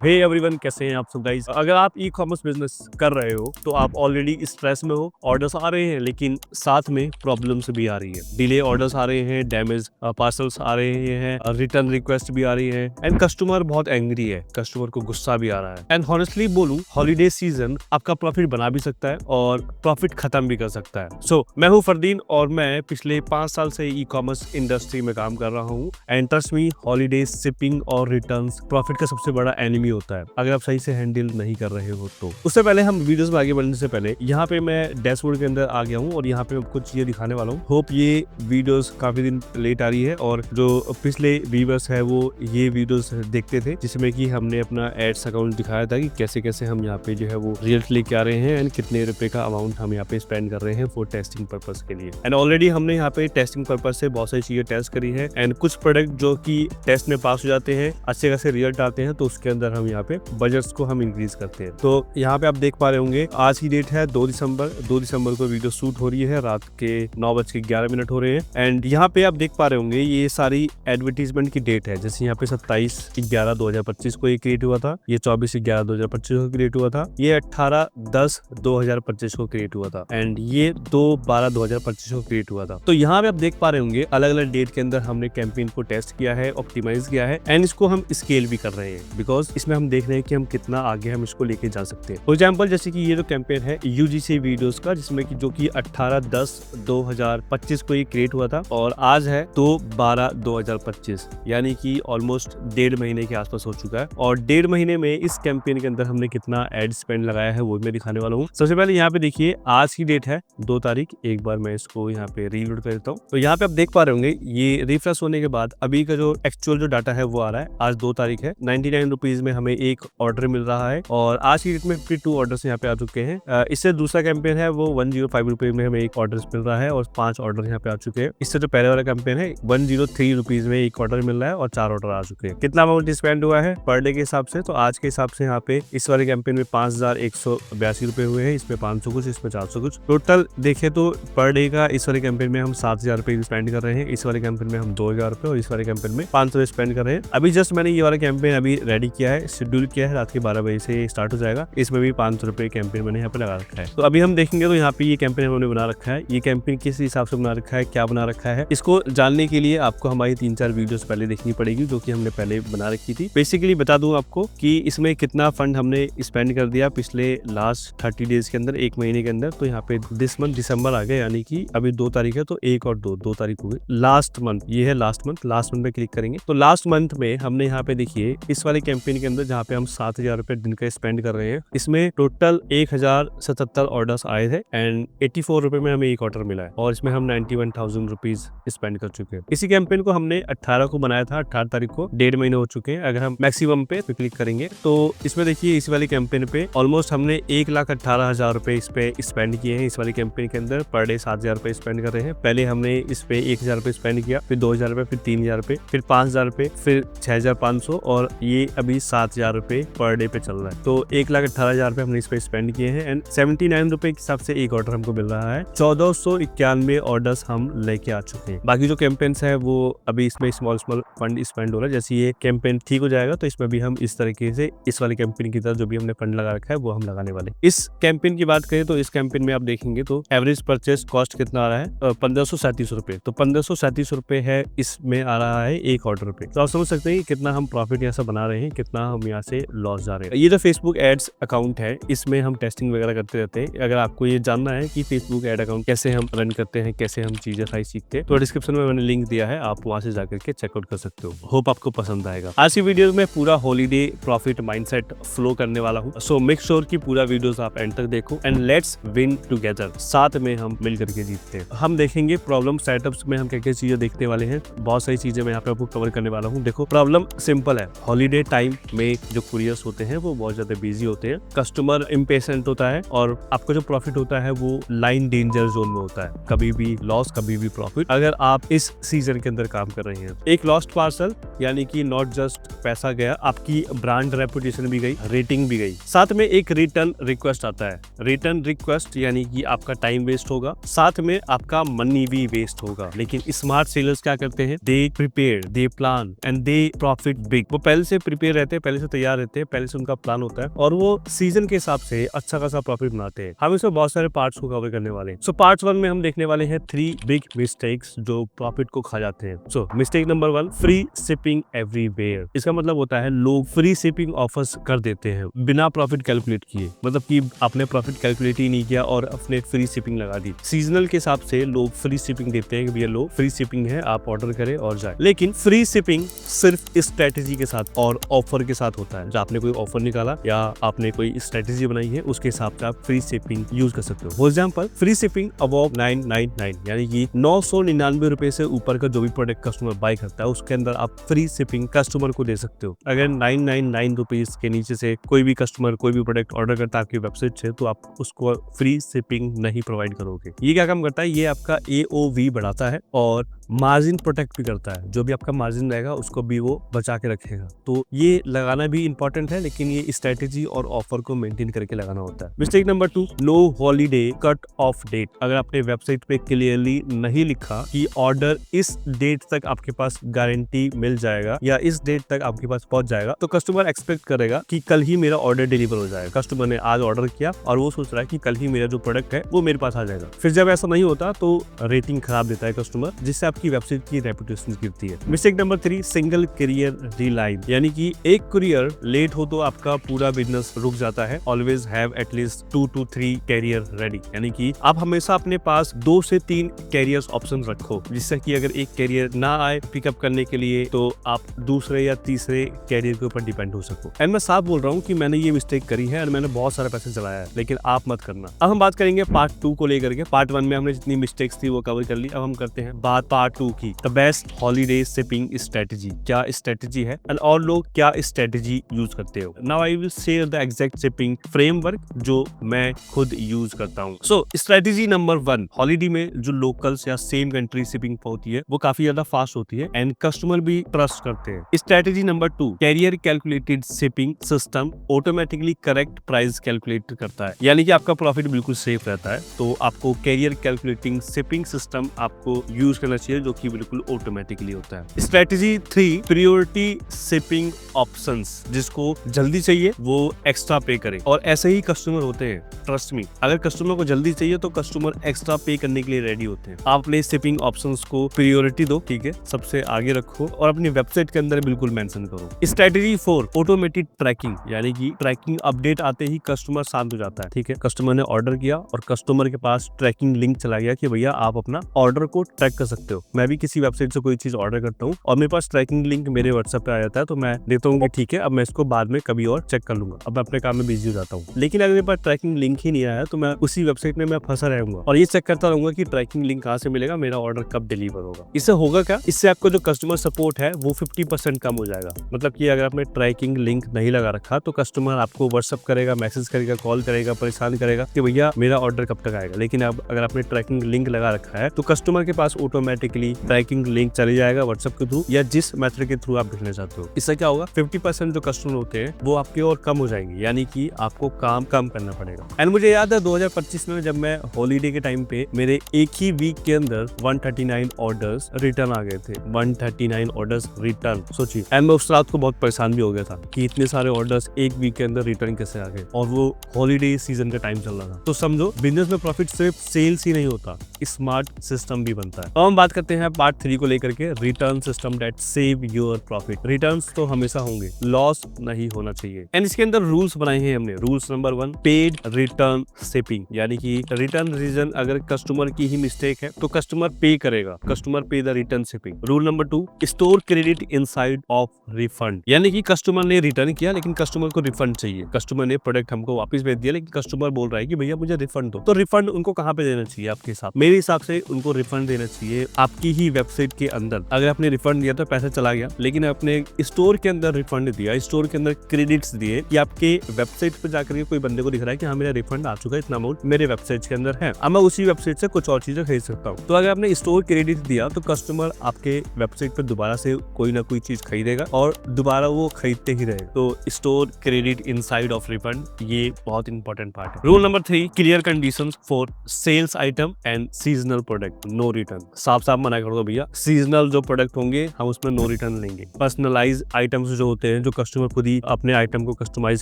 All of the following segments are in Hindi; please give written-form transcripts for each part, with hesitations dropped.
हे एवरीवन, कैसे हैं आप सब गाइस। अगर आप ई कॉमर्स बिजनेस कर रहे हो तो आप ऑलरेडी स्ट्रेस में हो। ऑर्डर्स आ रहे हैं लेकिन साथ में प्रॉब्लम्स भी आ रही है। डिले ऑर्डर्स आ रहे हैं, डैमेज पार्सल्स आ रहे हैं, रिटर्न रिक्वेस्ट भी आ रही है एंड कस्टमर बहुत एंग्री है, कस्टमर को गुस्सा भी आ रहा है। एंड हॉनेस्टली बोलूं, हॉलीडे सीजन आपका प्रॉफिट बना भी सकता है और प्रॉफिट खत्म भी कर सकता है। सो मैं हूं फरदीन और मैं पिछले 5 साल से ई कॉमर्स इंडस्ट्री में काम कर रहा हूं। And trust me, holiday shipping और रिटर्न्स प्रॉफिट का सबसे बड़ा एनिमी होता है अगर आप सही से हैंडल नहीं कर रहे हो तो। उससे पहले हम वीडियोस में आगे बढ़ने से पहले यहाँ पे मैं डैशबोर्ड के अंदर आ गया हूँ और यहाँ पे मैं कुछ चीजें दिखाने वाला हूँ। होप ये वीडियोस काफी दिन लेट आ रही है और जो पिछले व्यूअर्स है वो ये वीडियोस देखते थे जिसमें कि हमने अपना एड्स अकाउंट दिखाया था कि कैसे कैसे हम यहाँ पे जो है वो रिजल्ट लेके आ रहे हैं एंड कितने रुपए का अमाउंट हम यहाँ पे स्पेंड कर रहे हैं फॉर टेस्टिंग पर्पज के लिए। एंड ऑलरेडी हमने यहाँ पे टेस्टिंग पर्पज से बहुत सारी चीजें टेस्ट करी है एंड कुछ प्रोडक्ट जो कि टेस्ट में पास हो जाते हैं, अच्छे खासे रिजल्ट आते हैं, तो उसके अंदर हम यहाँ पे बजट्स को हम इंक्रीज करते हैं। तो यहाँ पे आप देख पा रहे होंगे आज की डेट है 2 दिसंबर को वीडियो शूट हो रही है, रात के 9:11 हो रहे हैं। एंड यहाँ पे आप देख पा रहे होंगे ये सारी एडवर्टीजमेंट की डेट है। जैसे यहाँ पे 27/11/2025 को ये क्रिएट हुआ था, ये 24/11/2025 को क्रिएट हुआ था, ये 18/10/2025 को क्रिएट हुआ था एंड ये 2/12/2025 को क्रिएट हुआ था। तो यहाँ पे आप देख पा रहे होंगे अलग अलग डेट के अंदर हमने कैंपेन को टेस्ट किया है, ऑप्टिमाइज किया है एंड इसको हम स्केल भी कर रहे हैं बिकॉज इसमें हम देख रहे हैं कि हम कितना आगे हम इसको लेके जा सकते हैं। फॉर एग्जाम्पल जैसे कि ये जो कैंपेन है यूजीसी वीडियोस का, जिसमें कि जो कि 18/10/2025 को ये क्रिएट हुआ था और आज है 2/12/2025, यानी कि ऑलमोस्ट 1.5 महीने के आसपास हो चुका है। और 1.5 महीने में इस कैंपेन के अंदर हमने कितना एड स्पेंड लगाया है वो मैं दिखाने वाला हूँ। सबसे पहले यहाँ पे देखिए आज की डेट है 2 तारीख। एक बार मैं इसको यहाँ पे रीलोड कर देता हूँ। तो यहाँ पे आप देख पा रहे होंगे ये रिफ्रेश होने के बाद अभी का जो एक्चुअल जो डाटा है वो आ रहा है। आज 2 तारीख है, 99 रुपीज में हमें एक ऑर्डर मिल रहा है और आज की डेट में 52 ऑर्डर्स यहाँ पे आ चुके हैं। इससे दूसरा कैंपेन है वो 105 रुपीज में हमें एक ऑर्डर मिल रहा है और 5 ऑर्डर यहाँ पे आ चुके हैं। इससे जो पहले वाला कैंपेन है 103 रुपीज में एक ऑर्डर मिल रहा है और 4 ऑर्डर आ चुके हैं। कितना अमाउंट स्पेंड हुआ है पर डे के हिसाब से, तो आज के हिसाब से यहाँ पे इस वाले कैंपेन में 5182 रुपए हुए हैं, इसमें 500 कुछ, इसमें 400 कुछ। टोटल देखे तो पर डे का इस वाले कैंपेन में हम 7000 रुपए स्पेंड कर रहे हैं, इस वाले कैंपेन में हम 2000 रुपए और इस वाले कैंपेन में 500 स्पेंड कर रहे हैं। अभी जस्ट मैंने ये वाला कैंपेन अभी रेडी किया है, शेड्यूल किया है, रात के 12 बजे से स्टार्ट हो जाएगा। इसमें भी 500 रुपए कैंपेन मैंने यहाँ पे लगा रखा है। तो अभी हम देखेंगे तो यहाँ पे ये कैंपेन हमने बना रखा है। ये कैंपेन किस हिसाब से बना रखा है, क्या बना रखा है, इसको जानने के लिए आपको हमारी 3-4 वीडियोस पहले देखनी पड़ेगी जो कि हमने पहले बना रखी थी। बेसिकली बता दूं आपको कि इसमें कितना फंड हमने स्पेंड कर दिया पिछले लास्ट 30 डेज के अंदर, 1 महीने के अंदर। तो यहाँ पे दिस मंथ दिसंबर आ गया, यानी कि अभी 2 तारीख है तो 1 और 2 तारीख हो गई। लास्ट मंथ, ये है लास्ट मंथ पे क्लिक करेंगे तो लास्ट मंथ में हमने यहाँ पे देखिए इस वाले कैंपेन के अंदर जहाँ पे हम 7000 रुपए दिन का स्पेंड कर रहे हैं, इसमें टोटल 1077 ऑर्डर्स आए थे एंड 84 रुपए में हमें एक ऑर्डर मिला है और इसमें हम 91,000 रुपीज स्पेंड कर चुके हैं। इसी कैंपेन को हमने 18 को बनाया था, 18 तारीख को, 1.5 महीने हो चुके हैं। अगर हम मैक्सिमम पे क्लिक करेंगे तो इसमें देखिए इस वाले कैंपेन पे ऑलमोस्ट हमने 1,18,000 रुपए इस पे स्पेंड किए हैं। इस वाले कैंपेन के अंदर पर डे 7000 रुपए स्पेंड कर रहे हैं। पहले हमने इस पे 1000 रुपए स्पेंड किया, फिर 2000 रुपए, फिर 3000 रुपए, फिर 5000 रुपए, फिर 6500 और ये अभी 7000 रुपए पर डे पे चल रहा है। तो 1,18,000 रुपए हमने इस पे स्पेंड किए हैं एंड 79 रुपए के हिसाब से एक ऑर्डर हमको मिल रहा है। 1491 ऑर्डर्स हम लेके आ चुके हैं। बाकी जो कैंपेन्स है वो अभी इसमें स्मॉल फंड स्पेंड हो रहा है। जैसे ये कैंपेन ठीक हो जाएगा तो इसमें भी हम इस तरीके से इस वाले कैंपेन की तरह जो भी हमने फंड लगा रखा है वो हम लगाने वाले। इस कैंपेन की बात करें तो इस कैंपेन में आप देखेंगे तो एवरेज परचेस कॉस्ट कितना आ रहा है, 1537 रुपए। तो 1537 रुपए है इसमें आ रहा है एक ऑर्डर पे। तो आप समझ सकते हैं कितना हम प्रॉफिट यहाँ से बना रहे हैं, कितना हम यहाँ से लॉस जा रहे हैं। ये जो फेसबुक एड्स अकाउंट है इसमें हम टेस्टिंग वगैरह करते रहते हैं। अगर आपको ये जानना है कि फेसबुक एड अकाउंट कैसे हम रन करते हैं, कैसे हम चीजें सारी सीखते हैं, तो डिस्क्रिप्शन में मैंने लिंक दिया है, आप वहां से जाकर के चेकआउट कर सकते हो। होप आपको पसंद आएगा। आज की वीडियो में पूरा हॉलीडे प्रॉफिट माइंडसेट फ्लो करने वाला हूँ। सो मेक श्योर कि पूरा वीडियोस आप एंड तक देखो एंड लेट्स विन टुगेदर। साथ में हम मिल करके जीतते हैं। हम देखेंगे प्रॉब्लम सेटअप्स में हम क्या क्या चीजें देखने वाले हैं। बहुत सारी चीजें मैं यहाँ पे आपको कवर करने वाला हूँ। देखो प्रॉब्लम सिंपल है, हॉलीडे टाइम में जो कुरियर्स होते हैं वो बहुत ज्यादा बिजी होते हैं, कस्टमर इम्पेशेंट होता है और आपका जो प्रॉफिट होता है वो लाइन डेंजर जोन में होता है। कभी भी लॉस, कभी भी प्रॉफिट, अगर आप इस सीजन के अंदर काम कर रहे हैं। एक लॉस्ट पार्सल यानी कि नॉट जस्ट पैसा गया, आपकी ब्रांड रेपुटेशन भी गई, रेटिंग भी गई। साथ में एक रिटर्न रिक्वेस्ट आता है। रिटर्न रिक्वेस्ट यानी कि आपका टाइम वेस्ट होगा, साथ में आपका मनी भी वेस्ट होगा। लेकिन स्मार्ट सेलर्स क्या करते हैं, they prepare, they plan and they profit big. वो पहले से प्रिपेयर रहते हैं, पहले से तैयार रहते हैं, पहले से उनका प्लान होता है और वो सीजन के हिसाब से अच्छा खासा प्रॉफिट बनाते हैं। हम इसमें बहुत सारे पार्ट्स को कवर करने वाले हैं। सो पार्ट 1 में हम देखने वाले हैं 3 बिग मिस्टेक्स जो प्रॉफिट को खा जाते हैं। So mistake number 1, free shipping everywhere. इसका मतलब होता है लोग फ्री शिपिंग ऑफर्स कर देते हैं बिना प्रॉफिट कैलकुलेट किए, मतलब कि आपने प्रॉफिट कैलकुलेट ही नहीं किया और अपने फ्री शिपिंग लगा दी। सीजनल के हिसाब से लोग फ्री शिपिंग देते हैं कि भैया लो फ्री शिपिंग है, आप ऑर्डर करें और जाए। लेकिन फ्री शिपिंग सिर्फ स्ट्रेटेजी के साथ और ऑफर के साथ होता है। जब आपने कोई ऑफर निकाला या आपने कोई स्ट्रेटेजी बनाई है उसके हिसाब से आप फ्री शिपिंग यूज कर सकते हो। For example, free shipping above 999 यानी कि 999 रुपए से ऊपर का जो भी प्रोडक्ट कस्टमर बाय करता है उसके अंदर आप फ्री शिपिंग कस्टमर को दे सकते हो। अगर 999 रुपीज के नीचे से कोई भी कस्टमर कोई भी प्रोडक्ट ऑर्डर करता है आपकी वेबसाइट से, तो आप उसको फ्री शिपिंग नहीं प्रोवाइड करोगे। ये क्या काम करता है, ये आपका AOV बढ़ाता है और मार्जिन प्रोटेक्ट भी करता है। जो भी आपका मार्जिन रहेगा उसको भी वो बचा के रखेगा। तो ये लगाना भी इंपॉर्टेंट है, लेकिन ये स्ट्रेटेजी और ऑफर को मेंटेन करके लगाना होता है। Mistake number 2, no holiday cut off date. अगर आपने वेबसाइट पे क्लियरली नहीं लिखा कि ऑर्डर इस डेट तक आपके पास गारंटी मिल जाएगा या इस डेट तक आपके पास पहुंच जाएगा, तो कस्टमर एक्सपेक्ट करेगा कि कल ही मेरा ऑर्डर डिलीवर हो जाएगा। कस्टमर ने आज ऑर्डर किया और वो सोच रहा है कि कल ही मेरा जो प्रोडक्ट है वो मेरे पास आ जाएगा। फिर जब ऐसा नहीं होता तो रेटिंग खराब देता है कस्टमर, जिससे आपकी वेबसाइट की रेपुटेशन गिरती है। Mistake number 3, single courier reliance. यानी कि एक कुरियर लेट हो तो आपका पूरा बिजनेस रुक जाता है। Always have at least 2 to 3 carrier ready. यानी कि आप हमेशा अपने पास 2 से 3 कैरियर ऑप्शन रखो, जिससे कि अगर एक कैरियर ना आए पिकअप करने के लिए तो आप दूसरे या तीसरे कैरियर के ऊपर डिपेंड हो सको। एंड मैं साफ बोल रहा हूँ कि मैंने ये मिस्टेक करी है और मैंने बहुत सारे पैसे चलाया है, लेकिन आप मत करना। अब हम बात करेंगे पार्ट 2 को लेकर के। पार्ट 1 में हमने जितनी मिस्टेक्स थी वो कवर कर ली। अब हम करते हैं बात पार्ट 2 की, the best holiday shipping strategy. क्या स्ट्रेटेजी है और लोग क्या स्ट्रेटेजी यूज करते हो। Now I will share the exact shipping framework जो मैं खुद यूज करता हूँ। सो स्ट्रेटेजी नंबर 1, हॉलीडे में जो लोकल्स या सेम कंट्री शिपिंग होती है वो काफी ज्यादा फास्ट होती है एंड कस्टमर भी ट्रस्ट करते हैं। Strategy number 2, carrier calculated shipping system automatically correct price calculate करता है, यानी कि आपका प्रॉफिट बिल्कुल सेफ रहता है। तो आपको कैरियर कैलकुलेटिंग शिपिंग सिस्टम आपको यूज करना चाहिए जो कि बिल्कुल ऑटोमेटिकली होता है। Strategy 3, priority shipping options. जिसको जल्दी चाहिए वो एक्स्ट्रा पे करे, और ऐसे ही कस्टमर होते हैं, ट्रस्ट मी। अगर कस्टमर को जल्दी चाहिए तो कस्टमर एक्स्ट्रा पे करने के लिए रेडी होते हैं। आप अपने शिपिंग ऑप्शंस को प्रायोरिटी दो, ठीक है, सबसे आगे रखो और अपनी वेबसाइट के अंदर बिल्कुल मेंशन करो। Strategy 4, automated tracking. यानी कि ट्रैकिंग अपडेट आते ही कस्टमर शांत हो जाता है, ठीक है। कस्टमर ने ऑर्डर किया और कस्टमर के पास ट्रैकिंग लिंक चला गया कि भैया आप अपना ऑर्डर को ट्रैक कर सकते हो। मैं भी किसी वेबसाइट से कोई चीज ऑर्डर करता हूँ और मेरे पास ट्रैकिंग लिंक मेरे व्हाट्सएप पे आ जाता है, तो मैं देता हूँ कि ठीक है अब मैं इसको बाद में कभी और चेक कर लूंगा, अब मैं अपने काम में बिजी हो जाता हूँ। लेकिन अगर मेरे पास ट्रैकिंग लिंक ही नहीं आया तो मैं उसी वेबसाइट में मैं फंसा रहूंगा और ये चेक करता रहूंगा कि ट्रैकिंग लिंक कहाँ से मिलेगा, मेरा ऑर्डर कब डिलीवर होगा। इससे होगा क्या, इससे आपको जो कस्टमर सपोर्ट है वो 50% कम हो जाएगा। मतलब कि अगर आपने ट्रैकिंग लिंक नहीं लगा रखा तो कस्टमर आपको व्हाट्सएप करेगा, मैसेज करेगा, कॉल करेगा, परेशान करेगा कि भैया मेरा ऑर्डर कब तक आएगा। लेकिन अब अगर आपने ट्रैकिंग लिंक लगा रखा है तो कस्टमर के पास ऑटोमेटिकली ट्रैकिंग लिंक चली जाएगा व्हाट्सएप के थ्रू या जिस मेथड के थ्रू आप भेजना चाहते हो। इससे क्या होगा, 50% जो कस्टमर होते हैं वो आपके और कम हो जाएंगे, यानी कि आपको काम कम करना पड़ेगा। एंड मुझे याद है 2025 में जब मैं हॉलीडे के टाइम पे मेरे एक ही वीक के अंदर 139 ऑर्डर्स रिटर्न आ गए थे। 139 ऑर्डर्स रिटर्न, सोचिए। एंड मैं उस रात को बहुत परेशान भी हो गया था कि इतने सारे ऑर्डर्स एक वीक के अंदर रिटर्न कैसे आ गए, और वो हॉलीडे सीजन का टाइम चल रहा था। तो समझो बिजनेस में प्रॉफिट सिर्फ सेल्स ही नहीं होता, स्मार्ट सिस्टम भी बनता है। अब हम बात करते हैं पार्ट 3 को लेकर के, return system that save your profit. Returns तो हमेशा होंगे, लॉस नहीं होना चाहिए। एंड इसके अंदर रूल्स बनाए हैं हमने। Rules number 1, paid return shipping, यानी कि रिटर्न रीजन अगर कस्टमर की ही मिस्टेक है तो कस्टमर पे करेगा, कस्टमर पे the return shipping. Rule number 2, store credit inside of refund, यानी कि कस्टमर ने रिटर्न किया लेकिन कस्टमर को रिफंड चाहिए। कस्टमर ने प्रोडक्ट हमको वापस भेज दिया लेकिन कस्टमर बोल रहा है कि भैया मुझे रिफंड दो, तो रिफंड उनको कहाँ पे देना चाहिए आपके हिसाब? मेरे हिसाब से उनको रिफंड देना चाहिए आपकी ही वेबसाइट के अंदर। अगर आपने रिफंड दिया तो पैसा चला गया, लेकिन आपने स्टोर के अंदर रिफंड दिया, स्टोर के अंदर क्रेडिट्स दिए कि आपके वेबसाइट पे जाकर के कोई बंदे को दिख रहा है कि हाँ मेरा रिफंड आ चुका है, इतना अमाउंट मेरे वेबसाइट के अंदर है, अब मैं उसी वेबसाइट से कुछ और चीजें खरीद सकता हूँ। तो अगर आपने स्टोर क्रेडिट दिया तो कस्टमर आपके वेबसाइट पर दोबारा से कोई ना कोई चीज खरीदेगा और दोबारा वो खरीदते ही रहेगा। तो store credit inside of refund, ये बहुत इंपॉर्टेंट पार्ट है। Rule number 3, clear conditions for sales item and seasonal product, no return. साफ मना कर दो भैया, सीजनल जो प्रोडक्ट होंगे हम उसमें नो रिटर्न लेंगे। पर्सनलाइज आइटम्स जो होते हैं हैं जो कस्टमर खुद ही अपने आइटम को कस्टमाइज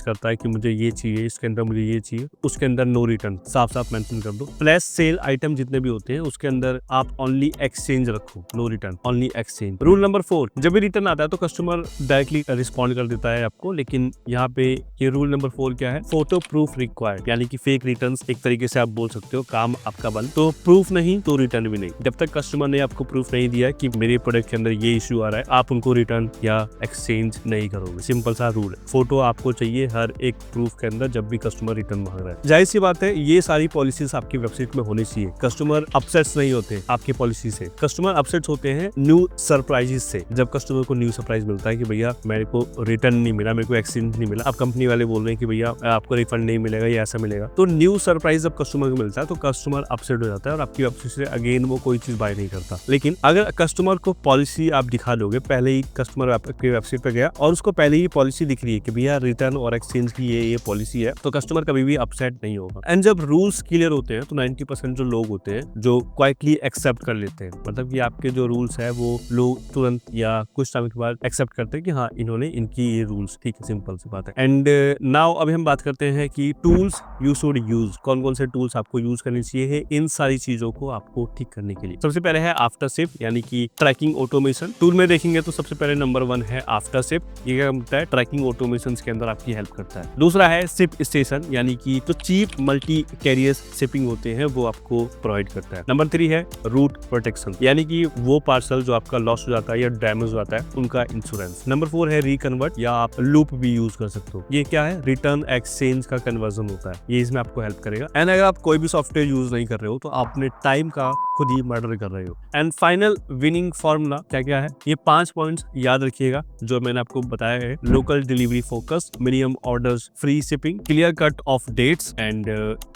करता है कि मुझे ये चाहिए, इसके अंदर मुझे ये चाहिए, उसके अंदर नो रिटर्न साफ साफ मेंशन कर दो। फ्लैश सेल आइटम जितने भी होते हैं उसके अंदर आप ओनली एक्सचेंज रखो, no return, only exchange. Rule number 4, जब भी रिटर्न आता है तो कस्टमर डायरेक्टली रिस्पॉन्ड कर देता है आपको, लेकिन यहाँ पे ये रूल नंबर 4 क्या है, फोटो प्रूफ रिक्वायर्ड, यानी कि फेक रिटर्न एक तरीके से आप बोल सकते हो, काम आपका बंद। तो प्रूफ नहीं तो रिटर्न भी नहीं। जब तक कस्टमर ने आपको प्रूफ नहीं दिया कि मेरे प्रोडक्ट के अंदर ये इश्यू आ रहा है, आप उनको रिटर्न या एक्सचेंज नहीं करोगे। सिंपल सा रूल है। फोटो आपको चाहिए हर एक प्रूफ के अंदर जब भी कस्टमर रिटर्न मांग रहा है। जाहिर सी बात है ये सारी पॉलिसीज आपकी वेबसाइट में होनी चाहिए। कस्टमर अपसेट्स नहीं होते आपकी पॉलिसी से, कस्टमर अपसेट्स होते हैं न्यू सरप्राइजेस से। जब कस्टमर को न्यू सरप्राइज मिलता है कि भैया मेरे को रिटर्न नहीं मिला, मेरे को एक्सचेंज नहीं मिला, अब कंपनी वाले बोल रहे हैं कि भैया आपको रिफंड नहीं मिलेगा या ऐसा मिलेगा, तो न्यू सरप्राइज जब कस्टमर को मिलता है तो कस्टमर अपसेट हो जाता है और आपकी वेबसाइट से अगेन वो कोई चीज बाय नहीं करता। लेकिन अगर कस्टमर को पॉलिसी आप दिखा दोगे, पहले ही कस्टमर आपकी वेबसाइट पे गया और उसको पहले ही पॉलिसी दिख रही है कि भैया रिटर्न और एक्सचेंज की ये पॉलिसी है, तो कस्टमर कभी भी अपसेट नहीं होगा। एंड जब रूल्स क्लियर होते हैं तो 90% जो लोग होते हैं जो क्वाइकली एक्सेप्ट कर लेते हैं, मतलब कि आपके जो रूल्स है वो लोग तुरंत या कुछ टाइम के बाद एक्सेप्ट करते हैं कि हाँ इन्होंने इनकी ये रूल्स, ठीक है, सिंपल सी बात है। एंड नाउ अभी हम बात करते हैं कि टूल्स यू शुड यूज, कौन कौन से टूल्स आपको यूज करनी चाहिए इन सारी चीजों को आपको ठीक करने के लिए। सबसे पहले है आफ्टरशिप, यानी कि ट्रैकिंग ऑटोमेशन। टूल में देखेंगे तो सबसे पहले नंबर 1 है आफ्टरशिप। ये क्या करता है, ट्रैकिंग ऑटोमेशन के अंदर आपकी हेल्प करता है। दूसरा है शिप स्टेशन, यानी कि जो चीप मल्टी कैरियर शिपिंग होते हैं वो आपको प्रोवाइड करता है। नंबर 3 है रूट प्रोटेक्शन, यानी कि वो पार्सल जो आपका लॉस हो जाता है या डैमेज हो जाता है उनका इंश्योरेंस। नंबर 4 है रिकन्वर्ट, या आप लूप भी यूज कर सकते हो। ये क्या है, रिटर्न एक्सचेंज का कन्वर्जन होता है, ये इसमें आपको हेल्प करेगा। एंड अगर आप कोई भी सॉफ्टवेयर यूज नहीं कर रहे हो तो आप अपने टाइम का खुद ही मर्डर कर रहे हो। एंड फाइनल विनिंग फॉर्मूला क्या क्या है, ये 5 पॉइंट्स याद रखिएगा जो मैंने आपको बताया है। Local delivery focus, minimum orders, free shipping, clear cut off dates and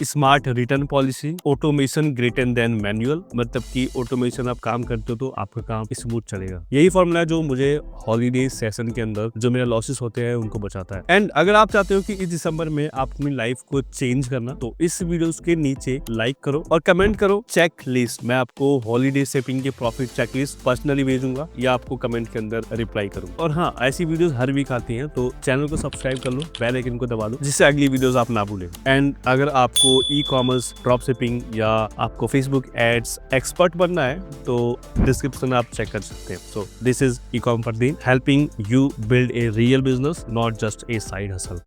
smart return policy, automation greater than manual, मतलब कि ऑटोमेशन आप काम करते हो तो आपका काम स्मूथ चलेगा। यही फॉर्मूला है जो मुझे हॉलीडे सेशन के अंदर जो मेरे लॉसेस होते हैं उनको बचाता है। एंड अगर आप चाहते हो कि इस दिसंबर में आप अपनी लाइफ को चेंज करना, तो इस वीडियोस के नीचे लाइक करो और कमेंट करो चेक लिस्ट। मैं आपको हॉलीडे शिपिंग के प्रॉफिट चेक लिस्ट पर्सनली भेजूंगा या आपको कमेंट के अंदर रिप्लाई करूंगा। और हाँ, ऐसी वीडियोस हर वीक आती हैं तो चैनल को सब्सक्राइब कर लो, बेल आइकन को दबा दो जिससे अगली वीडियोस आप ना भूलें। एंड अगर आपको ई कॉमर्स, ड्रॉप शिपिंग या आपको फेसबुक एड्स एक्सपर्ट बनना है तो डिस्क्रिप्शन में आप चेक कर सकते हैं। So this is e com Fardeen, helping you build a real business, not just a side hustle.